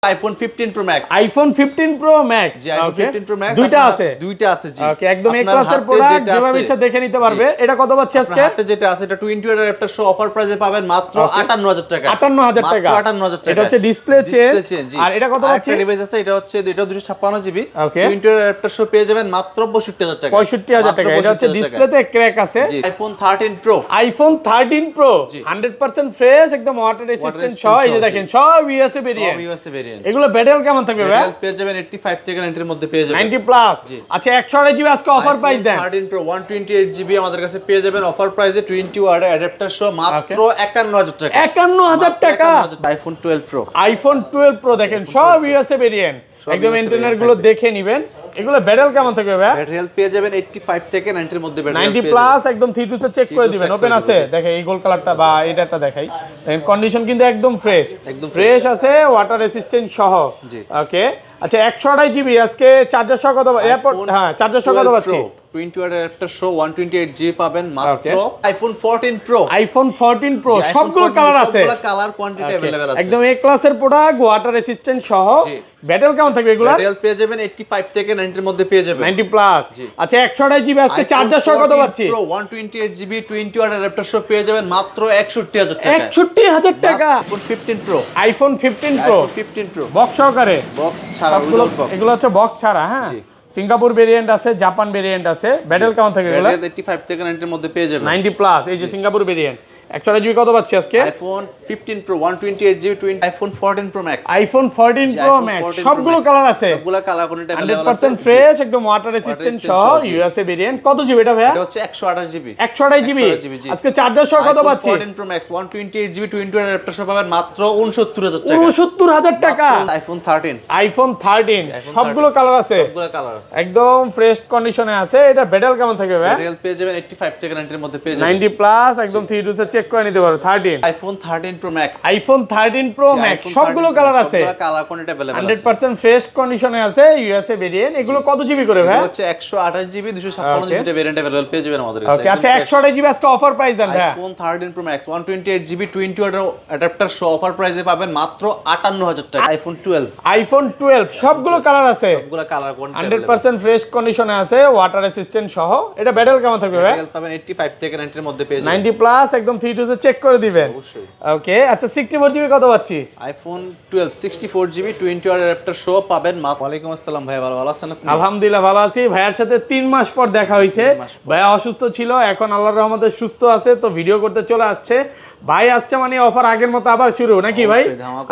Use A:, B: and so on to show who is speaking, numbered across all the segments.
A: IPhone 15 Pro Max
B: iPhone 15 Pro Max
A: জি iPhone 15 Pro Max
B: দুইটা আছে
A: জি
B: ওকে একদম এ ক্লাসের প্রোডাক্ট যেভাবে ইচ্ছা দেখে নিতে পারবে এটা কত পাচ্ছি আজকে
A: হাতে যেটা আছে এটা 20 ওয়াটের একটা শো অফার প্রাইসে পাবেন মাত্র 58000 টাকা
B: 58000 টাকা
A: মাত্র 58000 টাকা
B: এটা হচ্ছে ডিসপ্লে চেঞ্জ আর এটা কত পাচ্ছি
A: একটা ডিভাইস আছে এটা হচ্ছে এটা 256 জিবি
B: ওকে
A: 20 ওয়াটের একটা শো পেয়ে যাবেন মাত্র 65000 টাকা
B: 65000 টাকা এটা হচ্ছে ডিসপ্লেতে ক্র্যাক আছে
A: জি iPhone 13 Pro
B: iPhone 13 Pro 100% fresh একদম ওয়াটার রেজিস্ট্যান্ট সহ এই যে দেখেন সব ইউএসএ ভেরিয়েন্ট এগুলো ব্যাটারি কেমন থাকবে ভাই
A: পেয়ে যাবেন 85 থেকে 90 এর মধ্যে পেয়ে যাবেন
B: 90 প্লাস আচ্ছা 128 জিবি আজকে অফার প্রাইস দেন
A: 13 প্রো 128 জিবি আমাদের কাছে পেয়ে যাবেন অফার প্রাইসে 20 ওয়াট অ্যাডাপ্টার সহ মাত্র 51000 টাকা
B: 51000 টাকা
A: আইফোন 12 প্রো
B: আইফোন 12 প্রো দেখেন সব ইউএসএ ভেরিয়েন্ট একদম ইন্টারনেট গুলো দেখে নেবেন এগুলো ব্যাটারি কেমন থাকবে ভাই
A: ব্যাটারি হেলথ পেয়ে যাবেন 85 থেকে 90 এর মধ্যে ব্যাটারি
B: 90 প্লাস একদম 3 টু চেক করে দিবেন ওপেন আছে দেখেন এই গোল্ড কালারটা বা এটাটা দেখাই দেখেন কন্ডিশন কিন্তু একদম ফ্রেশ ফ্রেশ আছে ওয়াটার রেজিস্ট্যান্ট সহ ওকে আচ্ছা 128 জিবি আজকে চার্জার সহ কত এয়ারপোর্ট হ্যাঁ চার্জার সহ কত পাচ্ছি
A: 20 ওয়াট একটা শো 128 জিবি পাবেন মাত্র আইফোন 14 প্রো
B: আইফোন 14 প্রো সবগুলো কালার আছে
A: সবগুলো কালার কোয়ান্টিটি अवेलेबल আছে
B: একদম এ ক্লাসের প্রোডাক্ট ওয়াটার রেজিস্ট্যান্ট সহ ব্যাটারি কেমন থাকবে এগুলা
A: ব্যাটারি পেয়ে যাবেন 85 থেকে 90 এর মধ্যে পেয়ে যাবেন
B: 90 প্লাস আচ্ছা 128 জিবি আজকে চার্জার সহ কত পাচ্ছি
A: প্রো 128 জিবি 20 ওয়াট অ্যাডাপ্টার শো পেয়ে যাবেন মাত্র 61000 টাকা
B: 61000 টাকা
A: iPhone 15 pro
B: iPhone 15 pro
A: 15 pro
B: box সহকারে
A: বক্স ছাড়া উইদাউট বক্স
B: এগুলো হচ্ছে বক্স ছাড়া হ্যাঁ সিঙ্গাপুর ভেরিয়েন্ট আছে জাপান ভেরিয়েন্ট আছে ব্যাটারি কেমন থাকে এগুলো
A: 85 থেকে 90 এর মধ্যে পেয়ে যাবেন
B: 90 প্লাস এই যে সিঙ্গাপুর ভেরিয়েন্ট 128 জিবি কত পাচ্ছি আজকে
A: iPhone 15 pro 128 GB iPhone 14 pro Max
B: iPhone 14 pro max সবগুলো কালার আছে
A: সবগুলো কালার কোনটা अवेलेबल আছে
B: 100% ফ্রেশ একদম ওয়াটার রেজিস্ট্যান্ট সহ ইউএসএ ভেরিয়েন্ট কত জিবি এটা ভাইয়া
A: এটা হচ্ছে 128 জিবি
B: 128 জিবি আজকে চার্জার সহ কত পাচ্ছি
A: 14 pro max 128 GB 20 watt adapter সহ পাবেন মাত্র 69000 টাকা
B: 69000 টাকা
A: আইফোন 13
B: আইফোন 13 সবগুলো কালার আছে
A: সবগুলো কালার আছে
B: একদম ফ্রেশ কন্ডিশনে আছে এটা ব্যাটারি কেমন থাকবে ভাই
A: ব্যাটারি পেয়ে যাবেন 85 থেকে 90 এর মধ্যে পেয়ে যাবেন
B: 90 প্লাস একদম 3 টু চেক করে নিতে পারো
A: iPhone 13 pro Max
B: iPhone 13 pro max সবগুলো কালার আছে
A: সবগুলো কালার কোয়ান্টিটি अवेलेबल আছে
B: 100% ফ্রেশ কন্ডিশনে আছে ইউএসএ ভেরিয়েন্ট এগুলো কত জিবি করে ভাই
A: এটা হচ্ছে 128 জিবি 256 জিবি ভেরিয়েন্ট अवेलेबल পেয়ে যাবেন আমাদের কাছে
B: ওকে আচ্ছা 128 জিবি আজকে অফার প্রাইস দেন ভাই
A: iPhone 13 pro max 128 GB 20 watt adapter শো অফার প্রাইসে পাবেন মাত্র 58000 টাকা আইফোন 12
B: আইফোন 12 সবগুলো কালার আছে
A: সবগুলো কালার কোয়ান্টিটি
B: 100% ফ্রেশ কন্ডিশনে আছে ওয়াটার রেজিস্ট্যান্ট সহ এটা ব্যাটারি কেমন থাকবে ভাই
A: ব্যাটারি পাবেন 85 থেকে 90 এর মধ্যে পেয়ে যাবেন
B: 90 প্লাস একদম 3 টু চেক করে দিবেন
A: অবশ্যই
B: ওকে আচ্ছা 64 জিবি কত পাচ্ছি
A: আইফোন 12 64 জিবি 20 ওয়াট অ্যাডাপ্টার শো পাবেন মাত্র ওয়ালাইকুম আসসালাম ভাই ভালো আছেন আপনি
B: আলহামদুলিল্লাহ ভালো আছি ভাইয়ার সাথে 3 মাস পর দেখা হইছে ভাইয়া অসুস্থ ছিল এখন আল্লাহর রহমতে সুস্থ আছে তো ভিডিও করতে চলে আসছে ভাই আসছে মানে অফার আগের মতো আবার শুরু নাকি ভাই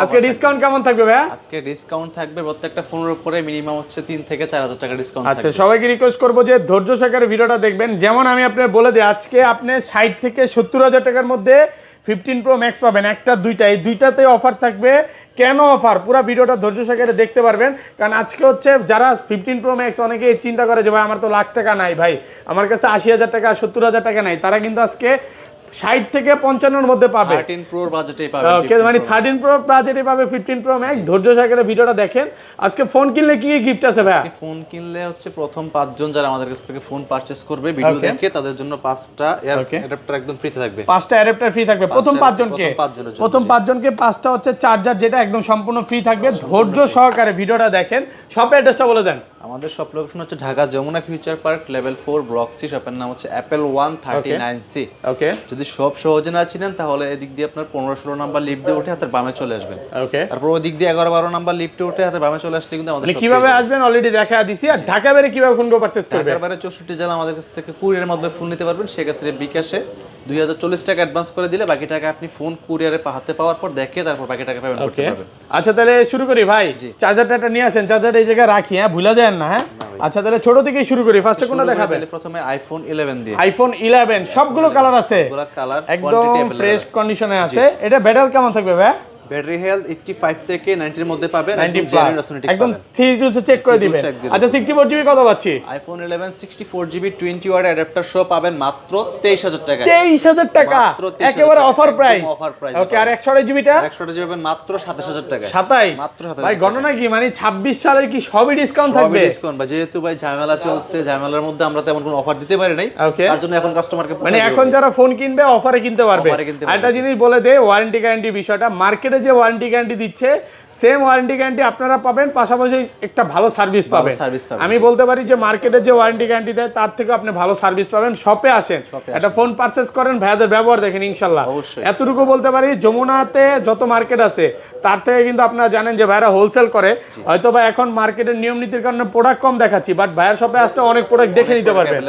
B: আজকে ডিসকাউন্ট কেমন থাকবে ভাই
A: আজকে ডিসকাউন্ট থাকবে প্রত্যেকটা ফোনের উপরে মিনিমাম হচ্ছে 3 থেকে 4000 টাকা ডিসকাউন্ট থাকবে
B: আচ্ছা সবাইকে রিকোয়েস্ট করব যে ধৈর্য সহকারে ভিডিওটা দেখবেন যেমন আমি আপনাদের বলে দিই আজকে আপনি 60 থেকে 70000 টাকার মধ্যে 15 প্রো ম্যাক্স পাবেন একটা দুইটা এই দুইটাতে অফার থাকবে কেন অফার পুরো ভিডিওটা ধৈর্য সহকারে দেখতে পারবেন কারণ আজকে হচ্ছে যারা 15 প্রো ম্যাক্স অনেকে চিন্তা করে যে ভাই আমার তো লাখ টাকা নাই ভাই আমার কাছে 80000 টাকা 70000 টাকা নাই তারা কিন্তু আজকে 60 থেকে 55 এর মধ্যে পাবে
A: 13 প্রো বাজেটেই পাবে
B: ওকে মানে 13 প্রো বাজেটে পাবে 15 প্রো ম্যাক্স ধৈর্য সহকারে ভিডিওটা দেখেন আজকে ফোন কিনলে কি গিফট আছে ভাই
A: আজকে ফোন কিনলে হচ্ছে প্রথম 5 জন যারা আমাদের কাছ থেকে ফোন পারচেজ করবে ভিডিও দেখে তাদের জন্য 5টা অ্যাডাপ্টার একদম ফ্রিতে থাকবে
B: 5টা অ্যাডাপ্টার ফ্রি থাকবে প্রথম 5 জনকে প্রথম 5 জনকে 5টা হচ্ছে চার্জার যেটা একদম সম্পূর্ণ ফ্রি থাকবে ধৈর্য সহকারে ভিডিওটা দেখেন শপ অ্যাড্রেসটা বলে দেন
A: আমাদের শপ লোকেশন হচ্ছে Dhaka Jamuna future park level 4 block C শপের নাম হচ্ছে অ্যাপেল 139 সি
B: ওকে
A: যদি শপ সহজে না চিনেন তাহলে এদিক দিয়ে আপনার 15-16 নাম্বার লিফট দিয়ে উঠে হাতের বামে চলে আসবেন
B: ওকে
A: তারপর ওই দিক দিয়ে 11-12 নাম্বার লিফটে উঠে হাতের বামে চলে আসলে কিন্তু আমাদের
B: মানে কিভাবে আসবেন অলরেডি দেখা দিছি আর ঢাকা বাইরে কিভাবে ফোন পারচেজ করবে
A: ঢাকার বাইরে 64 জেলা আমাদের কাছ থেকে কুরিয়ারের মাধ্যমে ফোন নিতে পারবেন সেক্ষেত্রে বিকাশে 2040 টাকা অ্যাডভান্স করে দিলে বাকি টাকা আপনি ফোন কুরিয়ারে হাতে পাওয়ার পর দেখে তারপর বাকি টাকা পেমেন্ট করতে পারবেন
B: আচ্ছা তাহলে শুরু করি ভাই চার্জারটা নিয়ে আসেন চার্জারটা এই জায়গায় রাখি হ্যাঁ ভুলা যায় না হ্যাঁ আচ্ছা তাহলে ছোট থেকেই শুরু করি ফার্স্টে কোনটা দেখাবেন
A: তাহলে প্রথমে আইফোন 11 দিয়ে
B: আইফোন 11 সবগুলো কালার আছে
A: সবগুলো কালার
B: একদম ফ্রেশ কন্ডিশনে আছে এটা ব্যাটারি কেমন থাকবে ভাই
A: ব্যাটারি হেলথ 85 থেকে 90 এর মধ্যে পাবেন
B: একদম 3 জুস চেক করে দিবেন আচ্ছা 64 জিবি কত পাচ্ছি
A: আইফোন 11 64 জিবি 20 ওয়াট অ্যাডাপ্টার সহ পাবেন মাত্র 23000 টাকা
B: 23000 টাকা একেবারে অফার প্রাইস ওকে আর 128 জিবিটা
A: 128 জিবি পাবেন মাত্র 27000 টাকা
B: 27
A: মাত্র 27000
B: ভাই গণনা কি মানে 26 সালের কি সবই ডিসকাউন্ট থাকবে
A: ডিসকাউন্ট বা যেহেতু ভাই ঝামেলা চলছে ঝামেলার মধ্যে আমরা তেমন কোনো অফার দিতে পারি নাই তার জন্য এখন কাস্টমারকে
B: মানে এখন যারা ফোন কিনবে অফারে কিনতে পারবে আরেকটা জিনিস বলে দে ওয়ারেন্টি গ্যারান্টি বিষয়টা মার্কেটে যে ওয়ারেন্টি গ্যারান্টি দিচ্ছে সেম ওয়ারেন্টি গ্যারান্টি আপনারা পাবেন, পাশাপাশি একটা ভালো সার্ভিস পাবেন।
A: সার্ভিস পাবেন।
B: আমি বলতে পারি যে মার্কেটে যে ওয়ারেন্টি গ্যারান্টি দেয় তার থেকে আপনি ভালো সার্ভিস পাবেন। শপে আসেন, একটা ফোন পারচেজ করেন, ভাইয়াদের ব্যবহার দেখেন, ইনশাল্লাহ।
A: অবশ্যই।
B: এতটুকু বলতে পারি, যমুনাতে যত মার্কেট আছে তার থেকে কিন্তু আপনারা জানেন যে ভাইরা হোলসেল করে। হয়তো বা এখন মার্কেটের নিয়ম নীতির কারণে প্রোডাক্ট কম দেখাচ্ছি, বাট ভাইয়ার শপে আসলে অনেক প্রোডাক্ট দেখে নিতে পারবেন।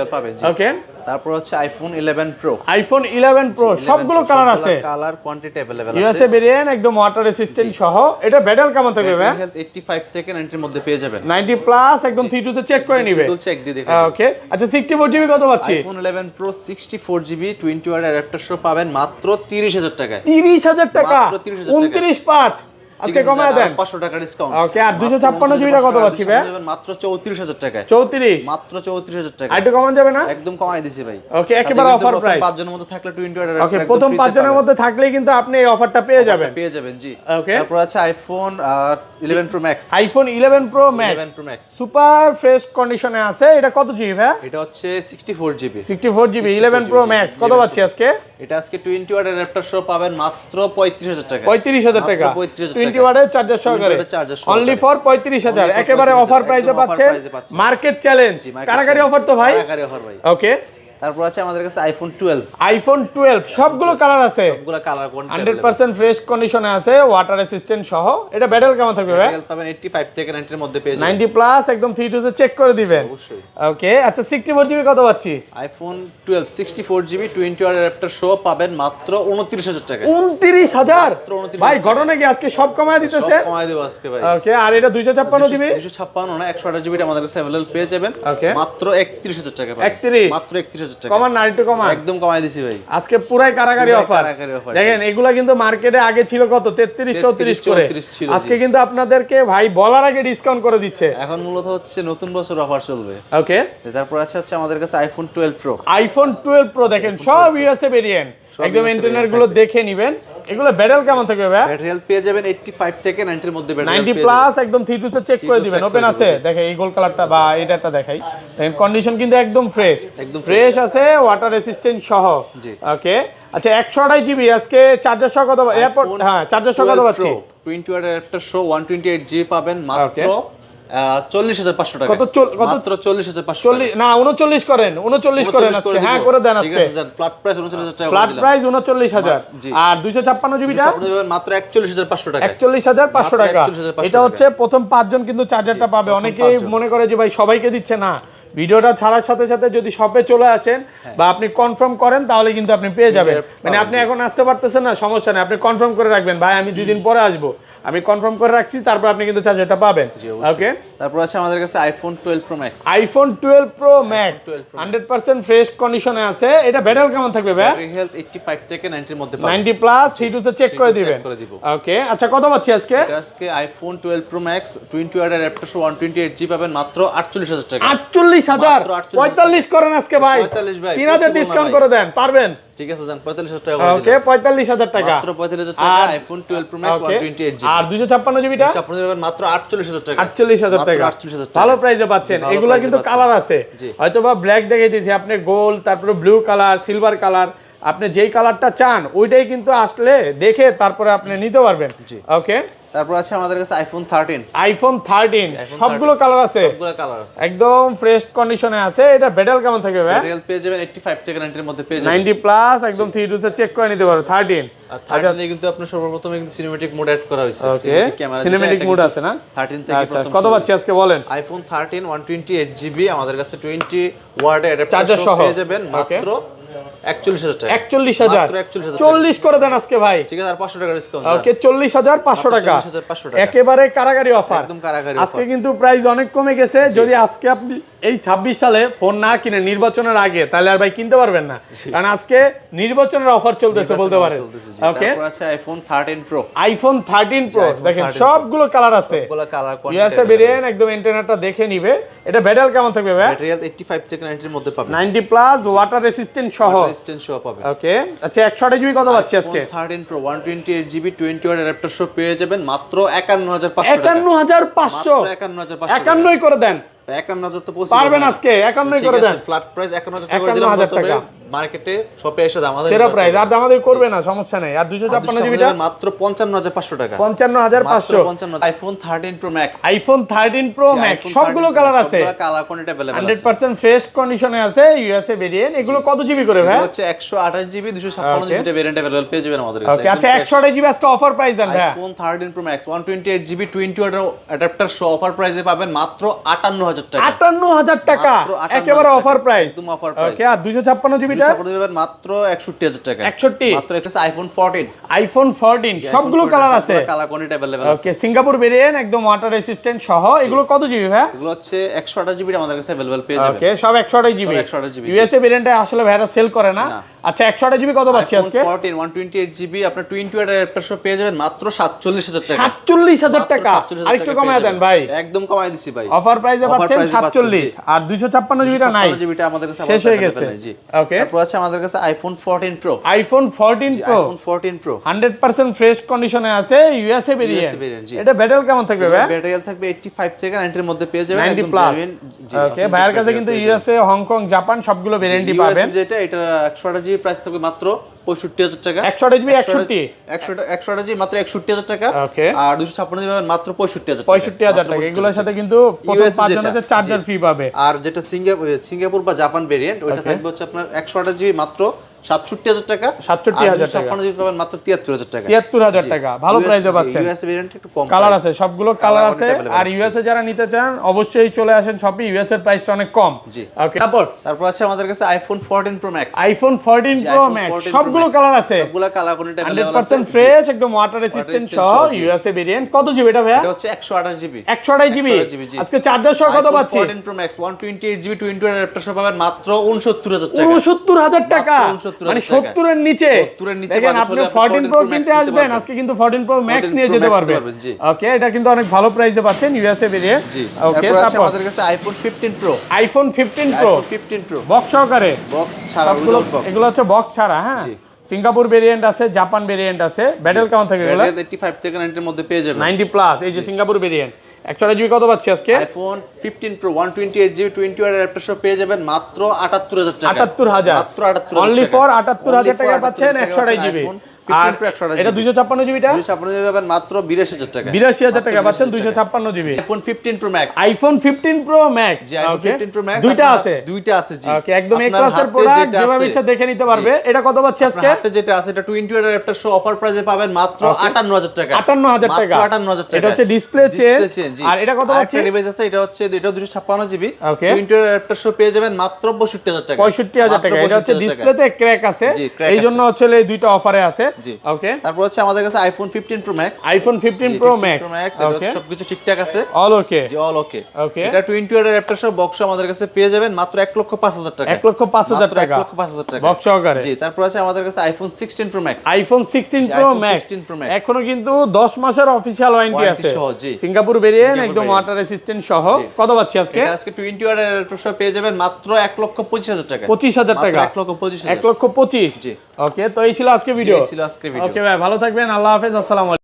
B: ওকে,
A: তারপর হচ্ছে আইফোন 11 প্রো।
B: আইফোন 11 প্রো সবগুলো কালার আছে,
A: কালার কোয়ান্টিটি अवेलेबल আছে।
B: ইউএসএ ভেরিয়েন্ট, একদম ওয়াটার রেসিস্ট্যান্ট সহ। এটা ব্যাটাল কেমন থাকবে ভাই?
A: হেলথ 85 থেকে 90 এর মধ্যে পেয়ে যাবেন।
B: 90 প্লাস, একদম 3 তে চেক করে নিবে।
A: ফুল চেক দিয়ে দেখেন।
B: ওকে, আচ্ছা 64 জিবি কত পাচ্ছি?
A: IPhone 11 pro 64 GB 20 watt adapter সহ পাবেন মাত্র 30000 টাকায়।
B: 30000 টাকা,
A: মাত্র 30,000 টাকা।
B: 29.5 আজকে কমায় দেন।
A: 500 টাকা ডিসকাউন্ট।
B: ওকে, আর 256 জিবিটা কত পাচ্ছি ভাই?
A: মাত্র 34000 টাকায়।
B: 34,
A: মাত্র 34000 টাকা।
B: আইটু কমান যাবে না?
A: একদম কমাই দিছি ভাই।
B: ওকে, একেবারে অফার প্রাইস।
A: 5 জনের মধ্যে থাকলে 20 ওয়াট
B: ওকে, প্রথম 5 জনের মধ্যে থাকলেই কিন্তু আপনি এই অফারটা পেয়ে যাবেন।
A: পেয়ে যাবেন, জি।
B: ওকে,
A: তারপর আছে iPhone 11 pro Max.
B: IPhone 11 pro max
A: 11 pro max
B: super fresh কন্ডিশনে আছে। এটা কত জিবি ভাই?
A: এটা হচ্ছে 64 জিবি।
B: 64 জিবি 11 প্রো ম্যাক্স কত পাচ্ছি আজকে?
A: এটা আজকে 20 ওয়াট অ্যাডাপ্টার সহ পাবেন মাত্র 35000 টাকা।
B: 35000 টাকা,
A: 35000
B: 20 ওয়াটের চার্জার সহকারে, অনলি ফর 35000। একেবারে অফার প্রাইসে পাচ্ছেন, মার্কেট চ্যালেঞ্জ, কারাগারি অফার তো ভাই।
A: কারাগারি অফার ভাই।
B: ওকে,
A: তারপর আছে আমাদের কাছে আইফোন 12।
B: আইফোন 12 সবগুলো কালার আছে,
A: সবগুলো কালার কোয়ান্টিটি
B: 100% ফ্রেশ কন্ডিশনে আছে, ওয়াটার রেসিস্ট্যান্ট সহ। এটা ব্যাটাল কেমন থাকবে ভাই?
A: রিয়েল পাবেন 85 থেকে 90 এর মধ্যে পেয়ে যাবেন।
B: 90 প্লাস, একদম 3 তে চেক করে দিবেন।
A: অবশ্যই।
B: ওকে, আচ্ছা 64 জিবি কত পাচ্ছি?
A: আইফোন 12 64 জিবি 20 ওয়াট অ্যাডাপ্টার সহ পাবেন মাত্র 29000 টাকা।
B: 29000
A: মাত্র 29,000
B: ভাই, ঘটনা কি আজকে সব কমায় দিতেছে?
A: সব কমায় দেব আজকে ভাই।
B: ওকে, আর এটা 256 জিবি
A: 256 না 128 জিবি আমাদের কাছে अवेलेबल পেয়ে যাবেন
B: ওকে,
A: মাত্র 31000 টাকা ভাই।
B: 31
A: মাত্র 31000 টাকা।
B: কমান না, একটু কমান,
A: একদম কমাই দিছি ভাই।
B: আজকে পুরাই কারাগারি
A: পুরাই
B: অফার।
A: কারাগারি offer,
B: দেখেন এগুলা কিন্তু মার্কেটে আগে ছিল কত 33 34 করে,
A: 34 ছিল,
B: আজকে কিন্তু আপনাদেরকে ভাই বলার আগে ডিসকাউন্ট করে দিচ্ছে।
A: এখন মূলত হচ্ছে নতুন বছর অফার চলবে।
B: ওকে,
A: তারপর হচ্ছে আমাদের কাছে আইফোন 12 প্রো।
B: আইফোন 12 প্রো দেখেন সব ইউএসএ ভেরিয়েন্ট, একদম ইন্টারনেট গুলো দেখে নেবেন। এগুলো ব্যাটাল কেমন থাকবে ভাই?
A: ব্যাটারি হেলথ পেয়ে যাবেন 85 থেকে 90 এর মধ্যে ব্যাটারি
B: 90 প্লাস, একদম 3 তে চেক করে দিবেন। ওপেন আছে, দেখেন এই গোল্ড কালারটা বা এটাটা দেখাই, দেখেন কন্ডিশন কিন্তু একদম ফ্রেশ,
A: একদম
B: ফ্রেশ আছে, ওয়াটার রেসিস্ট্যান্ট সহ।
A: জি।
B: ওকে, আচ্ছা 128 জিবি আজকে চার্জার সহ কত? এয়ারপোর্ট, হ্যাঁ চার্জার সহ কত পাচ্ছি?
A: 20 ওয়াট অ্যাডাপ্টার সহ 128 জিবি পাবেন মাত্র 40500 টাকা।
B: কত
A: মাত্র 40500
B: 40 না 39 করেন, 39 করেন আজকে। হ্যাঁ করে দেন আজকে,
A: ফ্ল্যাট প্রাইস 39000 টাকা
B: ফ্ল্যাট প্রাইস 39000। আর 256 জিবিটা
A: আপনি পাবেন মাত্র 41500 টাকা।
B: 41500 টাকা। এটা হচ্ছে প্রথম 5 জন কিন্তু চার্জারটা পাবে। অনেকেই মনে করে যে ভাই সবাইকে দিচ্ছে না, ভিডিওটা ছাড়ার সাথে সাথে যদি শপে চলে আসেন বা আপনি কনফার্ম করেন তাহলে কিন্তু আপনি পেয়ে যাবেন। মানে আপনি এখন আসতে পারতেছেন না, সমস্যা নেই, আপনি কনফার্ম করে রাখবেন ভাই আমি 2 দিন পরে আসবো, আমি কনফার্ম করে রাখছি, তারপর আপনি কিন্তু চার্জারটা পাবেন। ওকে,
A: তারপর আছে আমাদের কাছে iPhone 12 pro Max.
B: IPhone 12 pro max 100% fresh কন্ডিশনে আছে। এটা ব্যাটারি কেমন থাকবে ভাই?
A: ব্যাটারি হেলথ 85 থেকে 90 এর মধ্যে পাবেন।
B: 90 প্লাস 3 টু চেক করে দিবেন। ওকে, আচ্ছা কত পাচ্ছি আজকে?
A: আজকে iPhone 12 pro max 20 watt adapter সহ 128 জিবি পাবেন মাত্র 48000 টাকা।
B: 48000 45 করেন আজকে ভাই।
A: 45 ভাই,
B: 3000 ডিসকাউন্ট করে দেন, পারবেন?
A: ঠিক আছে জান 45000 টাকা করে দিলাম।
B: ওকে, 45000 টাকা,
A: মাত্র 45000 টাকা আইফোন 12 প্রো ম্যাক্স 128 জিবি।
B: আর 256 জিবিটা
A: আপনাদের পাবেন মাত্র 48000 টাকা।
B: 48000 টাকা,
A: 48000 টাকা
B: ভালো প্রাইসে পাচ্ছেন। এগুলা কিন্তু কালার আছে, হয়তোবা ব্ল্যাক দেখাইতেছি, আপনি গোল্ড, তারপরে ব্লু কালার, সিলভার কালার, আপনি যেই কালারটা চান ওইটাই কিন্তু আসলে দেখে তারপরে আপনি নিতে পারবেন। ওকে,
A: তারপর আছে আমাদের কাছে আইফোন 13।
B: আইফোন 13 সবগুলো কালার আছে,
A: সবগুলো কালার আছে,
B: একদম ফ্রেশ কন্ডিশনে আছে। এটা ব্যাটাল কেমন থাকবে ভাই?
A: ব্যাটারি পেয়ে যাবেন 85 থেকে 90 এর মধ্যে পেয়ে যাবেন।
B: 90 প্লাস, একদম 3 টু চেক করে নিতে পারো 13।
A: আর 13 এ কিন্তু আপনার সর্বপ্রথম কিন্তু সিনেম্যাটিক মোড অ্যাড করা হয়েছে।
B: ওকে, সিনেম্যাটিক মোড আছে না?
A: 13 থেকে
B: আচ্ছা কত পাচ্ছি আজকে বলেন?
A: আইফোন 13 128 জিবি আমাদের কাছে 20 ওয়াট অ্যাডাপ্টার
B: চার্জার সহ
A: পেয়ে যাবেন মাত্র 41000 টাকা।
B: 41000 40 করে দেন আজকে ভাই।
A: ঠিক আছে, আর 500 টাকা ডিসকাউন্ট।
B: ওকে, 40500 টাকা,
A: 40500 টাকা,
B: একাবারে কারাগারি অফার।
A: একদম কারাগারি
B: আজকে
A: অফার।
B: কিন্তু প্রাইস অনেক কমে গেছে। যদি আজকে আপনি এই 26 সালে ফোন না কিনে নির্বাচনের আগে, তাহলে আর ভাই কিনতে পারবেন না, কারণ আজকে নির্বাচনের অফার চলতেছে বলতে পারেন। ওকে,
A: তারপর আছে আইফোন 13 প্রো।
B: আইফোন 13 প্রো দেখেন সবগুলো কালার আছে,
A: সবগুলো কালার
B: ইউএসএ ভেরিয়েন্ট, একদম ইন্টারনেটটা দেখে নিবে। এটা ব্যাটাল কেমন থাকবে ভাই?
A: ব্যাটারি 85 থেকে 90 এর মধ্যে পাবেন।
B: 90 প্লাস, ওয়াটার রেসিস্ট্যান্ট সহ।
A: রেজিস্ট্যান্স সহ পাবেন।
B: ওকে, আচ্ছা 128 জিবি কত পাচ্ছি আজকে?
A: 13 প্রো 128 জিবি 20 ওয়াট অ্যাডাপ্টার সহ পেয়ে যাবেন মাত্র 51500 টাকা।
B: 51500,
A: 51500
B: 51 করে দেন।
A: 51000 তো
B: পারবেন আজকে 51 করে দেন।
A: ফ্ল্যাট প্রাইস 51000 টাকা করে দিলাম। তবে মার্কেটে শপে এসে দাম
B: সেরা প্রাইস, আর দামাদামি করবে না, সমস্যা নেই। আর 256 জিবিটা
A: মাত্র 55500 টাকা,
B: 55500।
A: 55 iPhone 13 pro Max,
B: iPhone 13 pro max, সবগুলো কালার আছে,
A: সবগুলো কালার কোয়ান্টিটি अवेलेबल আছে,
B: 100% ফ্রেশ কন্ডিশনে আছে, ইউএসএ ভেরিয়েন্ট। এগুলো কত জিবি করে ভাই?
A: এটা হচ্ছে 128 জিবি 256 জিবি ভেরিয়েন্ট अवेलेबल পেয়ে যাবেন আমাদের কাছে।
B: ওকে, আচ্ছা 128 জিবি আজকে অফার প্রাইস দেন ভাই।
A: IPhone 13 pro max 128 GB 20 watt adapter সহ অফার প্রাইসে পাবেন মাত্র 58000 টাকা,
B: 58000 টাকা,
A: মাত্র 58,000
B: একেবারে অফার প্রাইস,
A: একদম অফার প্রাইস।
B: ওকে, আর 256 জিবিটা
A: 256 জিবি মাত্র 61000 টাকা,
B: 61
A: মাত্র একটা আইফোন 14,
B: আইফোন 14 সবগুলো কালার আছে,
A: কালার কোয়ান্টিটি अवेलेबल আছে।
B: ওকে, সিঙ্গাপুর ভেরিয়েন্ট একদম ওয়াটার রেসিস্ট্যান্ট সহ। এগুলো কত জিবি ভাই?
A: এগুলো হচ্ছে 128 জিবি আমাদের কাছে अवेलेबल পেয়ে যাবেন।
B: ওকে, সব 128 জিবি।
A: 128 জিবি
B: ইউএসএ ভেরিয়েন্টে আসলে ভাইরা সেল করে না। আচ্ছা 128 জিবি কত পাচ্ছি আজকে?
A: 14 128 জিবি আপনার 20 ওয়াট অ্যাডাপ্টার সহ পেয়ে যাবেন মাত্র 47000 টাকা,
B: 47000 টাকা, আর একটু কমায় দেন ভাই,
A: একদম কমায় দিছি ভাই,
B: অফার প্রাইসে পাচ্ছেন 47। আর 256 জিবিটা নাই,
A: 56 জিবিটা আমাদের কাছে
B: শেষ হয়ে গেছে।
A: জি
B: ওকে,
A: তারপর আছে আমাদের কাছে iPhone 14 pro,
B: iPhone 14 pro,
A: iPhone 14 pro
B: 100% fresh কন্ডিশনে আছে, ইউএসএ ভেরিয়েন্ট।
A: জি।
B: এটা ব্যাটারি কেমন থাকবে ভাই?
A: ব্যাটারি থাকবে 85 থেকে 90 এর মধ্যে পেয়ে যাবেন,
B: 90
A: একদম
B: প্লাস।
A: জেনুইন। জি,
B: ওকে, ভাইয়ের কাছে কিন্তু ইউএসএ, হংকং, জাপান সবগুলো ভেরিয়েন্টই পাবেন।
A: যেটা এটা 128 জিবি প্রাইস থাকবে মাত্র 65000 টাকা,
B: 128 জিবি 61
A: 128 জিবি মাত্র 61000 টাকা,
B: ওকে,
A: আর 256 জিবি মাত্র 65000 টাকা,
B: 65000 টাকা। এগুলোর সাথে কিন্তু প্রথম 5 জনের চার্জার ফ্রি পাবে।
A: আর যেটা সিঙ্গাপুর বা জাপান ভেরিয়েন্ট ওইটা থাকবে হচ্ছে আপনার 128 জিবি মাত্র 67000 টাকা,
B: 67000 টাকা,
A: 256 জিবি পাবেন মাত্র 73000 টাকা,
B: 73000 টাকা, ভালো প্রাইসে পাচ্ছেন।
A: ইউএস ভেরিয়েন্ট একটু কম
B: কালার
A: price।
B: আছে, সবগুলো কালার আছে।
A: available
B: আর
A: আছে।
B: ইউএসএ যারা নিতে চান অবশ্যই চলে আসেন শপে, ইউএস এর প্রাইসটা অনেক কম।
A: জি।
B: ওকে,
A: তারপর আছে আমাদের কাছে iPhone 14 pro Max,
B: iPhone 14 pro max, সবগুলো কালার আছে,
A: সবগুলো কালার কোয়ান্টিটি अवेलेबल আছে,
B: 100% ফ্রেশ, একদম ওয়াটার রেসিস্ট্যান্ট সহ, ইউএসএ ভেরিয়েন্ট। কত জিবি এটা ভাই?
A: এটা হচ্ছে 128 জিবি,
B: 128 জিবি। আজকে চার্জার সহ কত পাচ্ছি?
A: 14 pro max 128 GB 20 watt adapter সহ পাবেন মাত্র 69000 টাকা,
B: 69000 টাকা,
A: মাত্র 69,000
B: মানে
A: টাকা।
B: 70 এর নিচে।
A: 70 এর নিচে
B: দেখেন,
A: বাজেট
B: আপনি
A: হলে
B: 14 প্রো
A: 14 Pro Max
B: কিনতে
A: নিতে
B: আসবেন,
A: পারবেন।
B: আজকে কিন্তু 14 প্রো ম্যাক্স
A: 14
B: নিয়ে
A: Pro
B: যেতে
A: Max
B: পারবেন।
A: নিতে পারবেন, জি।
B: ওকে, এটা কিন্তু অনেক ভালো প্রাইসে পাচ্ছেন ইউএসএ ভেরিয়েন্ট।
A: জি।
B: ওকে,
A: তারপর আছে
B: তারপর
A: আমাদের কাছে iPhone 15 pro,
B: iPhone 15 pro
A: iPhone 15 pro
B: box সহকারে,
A: বক্স ছাড়া
B: সবগুলো
A: উইদাউট বক্স,
B: এগুলো হচ্ছে বক্স ছাড়া। হ্যাঁ,
A: জি।
B: সিঙ্গাপুর ভেরিয়েন্ট আছে, জাপান ভেরিয়েন্ট আছে। ব্যাটারি কেমন থাকবে এগুলো?
A: 85 থেকে 90 এর মধ্যে পেয়ে যাবেন,
B: 90 প্লাস। এই যে সিঙ্গাপুর ভেরিয়েন্ট 128 জিবি কত পাচ্ছি আজকে?
A: IPhone 15 pro 128 GB 20 watt adapter সহ পেয়ে যাবেন মাত্র 78000 টাকা,
B: 78000,
A: মাত্র 78000
B: অনলি
A: টাকা।
B: ফর 78000 টাকা পাচ্ছেন
A: 78000
B: 128 জিবি।
A: iPhone
B: আর
A: 15 Pro 128
B: এটা 256 জিবিটা
A: 256 জিবি পাবেন মাত্র 82000 টাকা,
B: 82000 টাকা পাচ্ছেন 256 GB.
A: IPhone 15 Pro Max,
B: iPhone 15 Pro Max,
A: জি আইফোন 15 প্রো ম্যাক্স
B: দুইটা আছে,
A: দুইটা আছে, জি।
B: ওকে, একদম এক
A: আপনার
B: ক্লাসের
A: হাতে
B: প্রোডাক্ট,
A: যেটা
B: যেভাবে
A: আছে,
B: ইচ্ছা দেখে নিতে পারবে। এটা কত পাচ্ছি আজকে?
A: আপনার হাতে যেটা আছে এটা 20 ওয়াট অ্যাডাপ্টার সহ অফার প্রাইসে পাবেন মাত্র 58000 টাকা,
B: 58000 টাকা,
A: মাত্র 58000 টাকা।
B: এটা হচ্ছে ডিসপ্লে চেঞ্জ।
A: জি।
B: আর এটা কত পাচ্ছি?
A: আরেকটা ডিভাইস আছে, এটা হচ্ছে এটা 256 জিবি
B: ওকে,
A: 20 ওয়াট অ্যাডাপ্টার সহ পেয়ে যাবেন মাত্র 65000 টাকা,
B: 65000 টাকা। এটা হচ্ছে
A: 65,000 টাকা।
B: ডিসপ্লেতে ক্র্যাক আছে,
A: জি, crack
B: এই জন্য হচ্ছে এই দুইটা অফারে আছে।
A: জি।
B: ওকে,
A: তারপর হচ্ছে আমাদের কাছে iPhone 15 Pro Max,
B: iPhone 15 Pro Max,
A: okay, সবকিছু ঠিকঠাক আছে,
B: অল ওকে।
A: জি অল ওকে।
B: ওকে,
A: এটা 20 ওয়াট অ্যাডাপ্টার সহ বক্স আমাদের কাছে পেয়ে যাবেন মাত্র 1,05,000 টাকা,
B: 1,05,000 টাকা,
A: 1,05,000 টাকা
B: বক্স সহকারে।
A: জি। তারপর আছে আমাদের কাছে iPhone 16 pro Max,
B: iPhone 16 pro
A: iPhone
B: max
A: 16 Pro Max।
B: এখনো কিন্তু 10 মাসের অফিশিয়াল ওয়ারেন্টি
A: Warranty
B: আছে,
A: সহ, জি।
B: সিঙ্গাপুর ভেরিয়েন্ট,
A: সিঙ্গাপুর
B: একদম
A: variant।
B: ওয়াটার রেসিস্ট্যান্ট সহ। কত পাচ্ছি আজকে?
A: এটা আজকে 20 ওয়াট অ্যাডাপ্টার সহ পেয়ে যাবেন মাত্র 1,25,000 টাকা,
B: 25,000
A: মাত্র
B: টাকা,
A: 1,25,000
B: 1,25,000।
A: জি।
B: ওকে, তো এই ছিল আজকে ভিডিও।
A: এই ছিল আজকের ভিডিও।
B: ওকে ভাই, ভালো থাকবেন, আল্লাহ হাফেজ, আসসালামু আলাইকুম।